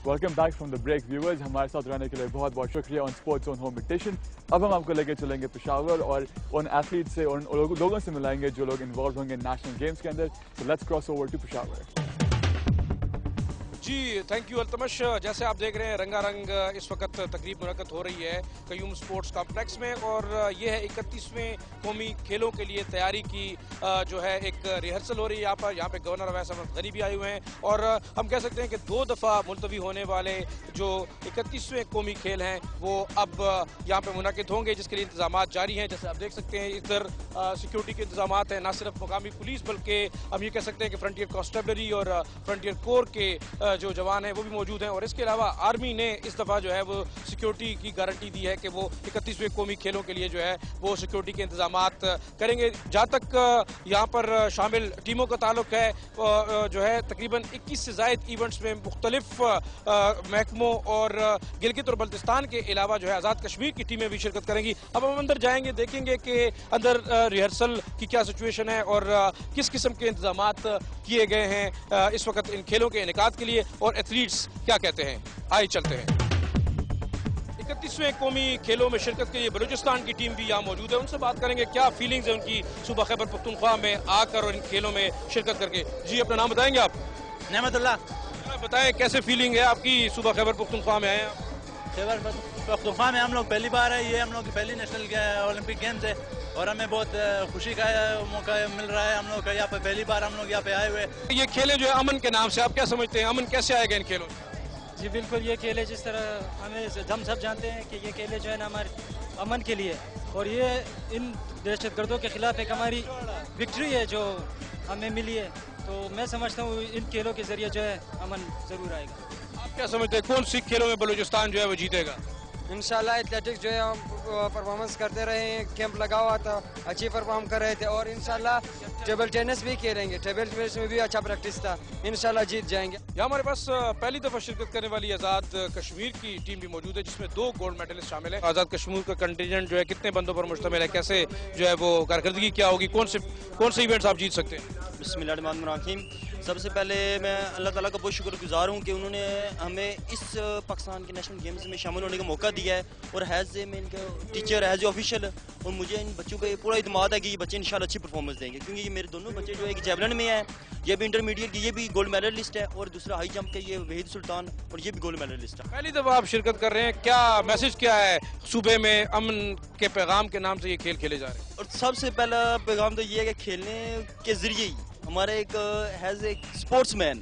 Welcome back from the break viewers, हमारे साथ रहने के लिए बहुत बहुत शुक्रिया on sports on home edition. अब हम आपको लेके चलेंगे पेशावर और उन एथलीट से और उन लोगों से मिलाएंगे जो लोग इन्वॉल्व होंगे नेशनल गेम्स के अंदर। So let's cross over to Peshawar. जी थैंक यू अल्तमश। जैसे आप देख रहे हैं रंगारंग इस वक्त तकरीब मुनक्कद हो रही है कयूम स्पोर्ट्स कॉम्प्लेक्स में, और ये है 31वें कौमी खेलों के लिए तैयारी की जो है एक रिहर्सल हो रही है यहाँ पे गवर्नर अवैस अहमद गनी भी आए हुए हैं, और हम कह सकते हैं कि 2 दफ़ा मुलतवी होने वाले जो 31वें कौमी खेल हैं वो अब यहाँ पे मुनक्किद होंगे, जिसके लिए इंतजाम जारी हैं। जैसे आप देख सकते हैं इधर सिक्योरिटी के इंतजाम हैं, न सिर्फ मुकामी पुलिस बल्कि हम ये कह सकते हैं कि फ्रंटियर कॉन्स्टेबलरी और फ्रंटियर कोर के जो जवान हैं वो भी मौजूद हैं, और इसके अलावा आर्मी ने इस दफ़ा जो है वो सिक्योरिटी की गारंटी दी है कि वो 31वें कौमी खेलों के लिए जो है वो सिक्योरिटी के इंतजाम करेंगे। जहाँ तक यहाँ पर शामिल टीमों का ताल्लुक है जो है तकरीबन 21 से ज़ायद इवेंट्स में मुख्तलिफ महकमों और गिलगित और बल्तिस्तान के अलावा जो है आज़ाद कश्मीर की टीमें भी शिरकत करेंगी। अब हम अंदर जाएंगे, देखेंगे कि अंदर रिहर्सल की क्या सिचुएशन है और किस किस्म के इंतजाम किए गए हैं इस वक्त इन खेलों के इनेकाद के लिए, और एथलीट्स क्या कहते हैं। आइए चलते हैं। 31वें कौमी खेलों में शिरकत के लिए बलूचिस्तान की टीम भी यहाँ मौजूद है, उनसे बात करेंगे क्या फीलिंग्स है उनकी सूबा खैबर पख्तूनख्वा में आकर और इन खेलों में शिरकत करके। जी अपना नाम बताएंगे आप? नेमतुल्लाह। बताएं कैसे फीलिंग है आपकी सूबा खैबर पख्तूनख्वा में आए हैं? खैबर पख्तूनख्वा में हम लोग पहली बार है, ये हम लोग की पहली नेशनल ओलंपिक गेम्स है और हमें बहुत खुशी का मौका मिल रहा है। हम लोग का यहाँ पे पहली बार हम लोग यहाँ पे आए हुए। ये खेलें जो है अमन के नाम से, आप क्या समझते हैं अमन कैसे आएगा इन खेलों? जी बिल्कुल, ये खेल है जिस तरह हम सब जानते हैं कि ये खेल जो है ना हमारे अमन के लिए, और ये इन दहशतगर्दों के खिलाफ एक हमारी विक्ट्री है जो हमें मिली है। तो मैं समझता हूँ इन खेलों के जरिए जो है अमन जरूर आएगा। आप क्या समझते हैं कौन सी खेलों में बलूचिस्तान जो है वो जीतेगा? इंशाल्लाह एथलेटिक्स जो है हम परफॉर्मेंस करते रहे हैं, कैंप लगा हुआ था, अच्छी परफॉर्म कर रहे थे, और इंशाल्लाह टेबल टेनिस भी खेलेंगे, टेबल टेनिस में भी अच्छा प्रैक्टिस था, इंशाल्लाह जीत जाएंगे। यहाँ हमारे पास पहली दफा शिरकत करने वाली आज़ाद कश्मीर की टीम भी मौजूद है जिसमें 2 गोल्ड मेडलिस्ट शामिल है। आज़ाद कश्मीर का कंटिजेंट जो है कितने बंदों पर मुश्तमिल है, कैसे जो है वो कारकर्दगी क्या होगी, कौन से इवेंट्स आप जीत सकते हैं? बिस्मिल्लाहिर्रहमानिर्रहीम। सबसे पहले मैं अल्लाह ताला का बहुत शुक्रगुजार हूँ कि उन्होंने हमें इस पाकिस्तान के नेशनल गेम्स में शामिल होने का मौका दिया है, और हैज़ ए मैं इनका टीचर, हैज़ ए ऑफिशियल, और मुझे इन बच्चों का पूरा इत्मीनान है कि ये बच्चे इंशाल्लाह अच्छी परफॉर्मेंस देंगे, क्योंकि ये मेरे दोनों बच्चे जो है कि जेवलिन में है, ये भी इंटरमीडिएट की, ये भी गोल्ड मेडलिस्ट है, और दूसरा हाई जंप का ये वहीद सुल्तान, और ये भी गोल्ड मेडलिस्ट है। पहली दफा आप शिरकत कर रहे हैं, क्या मैसेज क्या है सूबे में अमन के पैगाम के नाम से ये खेल खेले जा रहे हैं? और सबसे पहला पैगाम तो ये है कि खेलने के जरिए ही हमारे एक हैज़ ए स्पोर्ट्समैन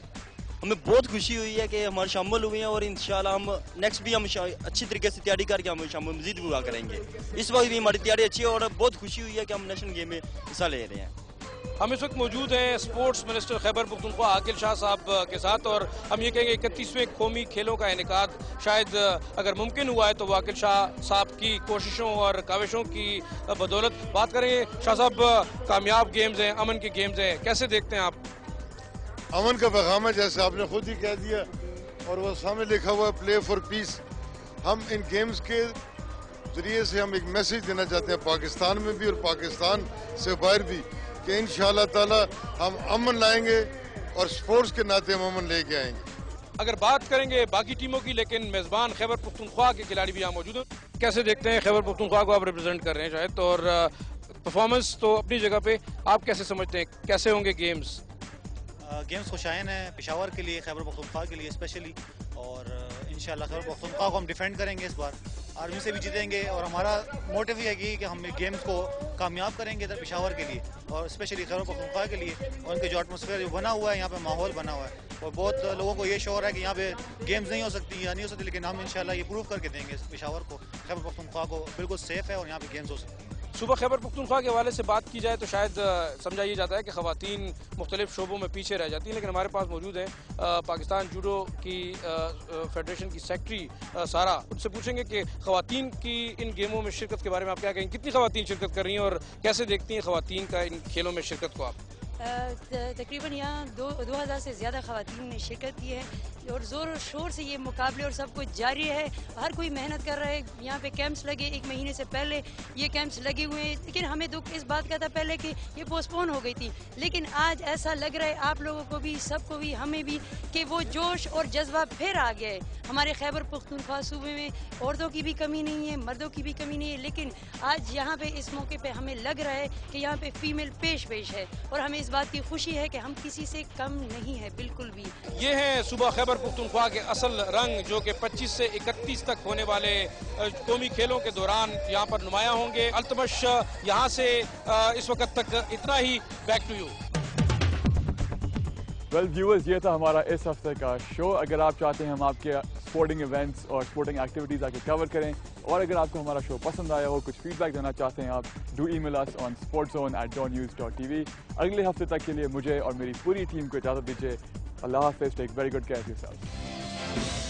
हमें बहुत खुशी हुई है कि हमारे शामिल हुए हैं, और इंशाल्लाह हम नेक्स्ट भी हम अच्छी तरीके से तैयारी करके हम शामिल मजीद हुआ करेंगे। इस वक्त भी हमारी तैयारी अच्छी है और बहुत खुशी हुई है कि हम नेशनल गेम में हिस्सा ले रहे हैं। हम इस वक्त मौजूद हैं स्पोर्ट्स मिनिस्टर खैबर पख्तूनख्वा आकिल शाह साहब के साथ, और हम ये कहेंगे 31वें कौमी खेलों का इनेकाद शायद अगर मुमकिन हुआ है तो वो आकिल शाह साहब की कोशिशों और काविशों की बदौलत। बात करें शाह साहब, कामयाब गेम्स हैं, अमन के गेम्स हैं, कैसे देखते हैं आप? अमन का पैगाम है, जैसे आपने खुद ही कह दिया, और वो सामने लिखा हुआ है प्ले फॉर पीस। हम इन गेम्स के जरिए से हम एक मैसेज देना चाहते हैं पाकिस्तान में भी और पाकिस्तान से बाहर भी, कि इंशाअल्लाह ताला हम अमन लाएंगे, और स्पोर्ट्स के नाते हम अमन लेके आएंगे। अगर बात करेंगे बाकी टीमों की, लेकिन मेज़बान खैबर पख्तूनख्वा के खिलाड़ी भी यहाँ मौजूद हैं, कैसे देखते हैं खैबर पख्तूनख्वा को? आप रिप्रेजेंट कर रहे हैं शायद, और परफॉर्मेंस तो अपनी जगह पे, आप कैसे समझते हैं कैसे होंगे गेम्स? गेम्स खुशाइन है पेशावर के लिए, खैबर पख्तूनख्वा के लिए स्पेशली, और इंशाल्लाह खैबर पख्तूनख्वा को हम डिफेंड करेंगे इस बार, आर्मी से भी जीतेंगे, और हमारा मोटिव ये है कि हम गेम्स को कामयाब करेंगे इधर पेशावर के लिए और स्पेशली खैबर पख्तूनख्वा के लिए। और उनके जो एटमॉस्फेयर जो बना हुआ है यहाँ पे, माहौल बना हुआ है, और बहुत लोगों को ये शौर है कि यहाँ पे गेम्स नहीं हो सकती या नहीं हो सकती, लेकिन हम इंशाल्लाह ये प्रूव करके देंगे पेशावर को, खैबर पख्तूनख्वा को बिल्कुल सेफ है और यहाँ पे गेम्स हो सकती है। सूबा खैबर पख्तूनख्वा के हवाले से बात की जाए तो शायद समझा ये जाता है कि ख़वातीन मुख्तलिफ शोबों में पीछे रह जाती हैं, लेकिन हमारे पास मौजूद है पाकिस्तान जूडो की फेडरेशन की सेक्रेटरी सारा। उनसे पूछेंगे कि ख़वातीन की इन गेमों में शिरकत के बारे में आप क्या कहेंगे, कितनी ख़वातीन शिरकत कर रही हैं और कैसे देखती हैं ख़वातीन का इन खेलों में शिरकत को आप? تقریباً یہاں 2000 سے زیادہ خواتین نے شرکت کی ہے اور زور و شور سے یہ مقابلے اور سب کچھ جاری ہے. ہر کوئی محنت کر رہا ہے. یہاں پہ کیمپس لگے 1 مہینے سے پہلے یہ کیمپس لگے ہوئے ہیں, لیکن ہمیں دکھ اس بات کا تھا پہلے کہ یہ پوسٹ پون ہو گئی تھی, لیکن آج ایسا لگ رہا ہے آپ لوگوں کو بھی, سب کو بھی, ہمیں بھی, کہ وہ جوش اور جذبہ پھر آ گیا ہے. ہمارے خیبر پختونخوا صوبے میں عورتوں کی بھی کمی نہیں ہے, مردوں کی بھی کمی نہیں ہے, لیکن آج یہاں پہ اس موقع پہ ہمیں لگ رہا ہے کہ یہاں پہ فیمیل پیش ہے, اور ہمیں اس بات کی خوشی ہے کہ ہم کسی سے کم نہیں ہے بالکل بھی. یہ ہیں صوبہ خیبر پختونخوا کے اصل رنگ جو کہ 25 سے 31 تک ہونے والے قومی کھیلوں کے دوران یہاں پر نمایاں ہوں گے. التمش یہاں سے اس وقت تک اتنا ہی. Back to you. Well viewers, یہ تھا ہمارا اس ہفتے کا شو. اگر آپ چاہتے ہیں ہم آپ کے اسپورٹنگ ایونٹس اور اسپورٹنگ ایکٹیویٹیز آ کے کور کریں, اور اگر آپ کو ہمارا شو پسند آیا ہو, کچھ فیڈ بیک دینا چاہتے ہیں, آپ do E mile us on sportzone@dawnnews.tv. اگلے ہفتے تک کے لیے مجھے اور میری پوری ٹیم کو اجازت دیجیے. اللہ حافظ. Take very good care of your self.